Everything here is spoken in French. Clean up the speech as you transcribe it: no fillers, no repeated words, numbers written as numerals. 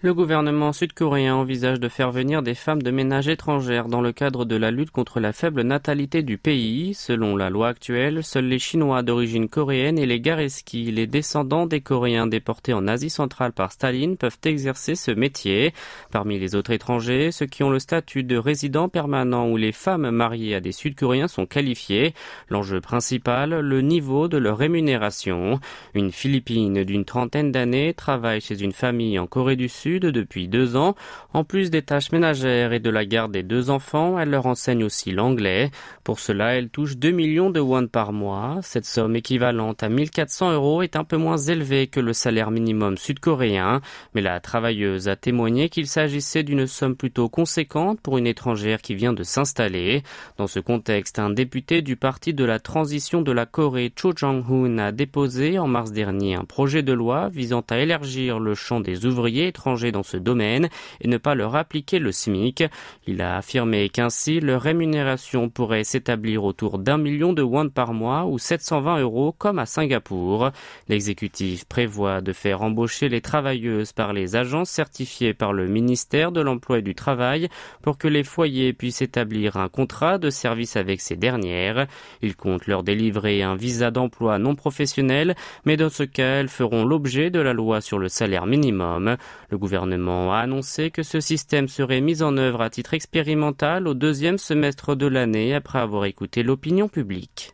Le gouvernement sud-coréen envisage de faire venir des femmes de ménage étrangères dans le cadre de la lutte contre la faible natalité du pays. Selon la loi actuelle, seuls les Chinois d'origine coréenne et les Gareski, les descendants des Coréens déportés en Asie centrale par Staline, peuvent exercer ce métier. Parmi les autres étrangers, ceux qui ont le statut de résident permanent ou les femmes mariées à des Sud-Coréens sont qualifiés. L'enjeu principal, le niveau de leur rémunération. Une Philippine d'une trentaine d'années travaille chez une famille en Corée du Sud depuis 2 ans. En plus des tâches ménagères et de la garde des 2 enfants, elle leur enseigne aussi l'anglais. Pour cela, elle touche 2 millions de won par mois. Cette somme équivalente à 1 400 € est un peu moins élevée que le salaire minimum sud-coréen. Mais la travailleuse a témoigné qu'il s'agissait d'une somme plutôt conséquente pour une étrangère qui vient de s'installer. Dans ce contexte, un député du parti de la transition de la Corée, Cho Jong-hoon, a déposé en mars dernier un projet de loi visant à élargir le champ des ouvriers étrangers dans ce domaine et ne pas leur appliquer le SMIC. Il a affirmé qu'ainsi leur rémunération pourrait s'établir autour d'1 million de won par mois ou 720 € comme à Singapour. L'exécutif prévoit de faire embaucher les travailleuses par les agences certifiées par le ministère de l'Emploi et du Travail pour que les foyers puissent établir un contrat de service avec ces dernières. Il compte leur délivrer un visa d'emploi non professionnel, mais dans ce cas, elles feront l'objet de la loi sur le salaire minimum. Le gouvernement a annoncé que ce système serait mis en œuvre à titre expérimental au 2e semestre de l'année après avoir écouté l'opinion publique.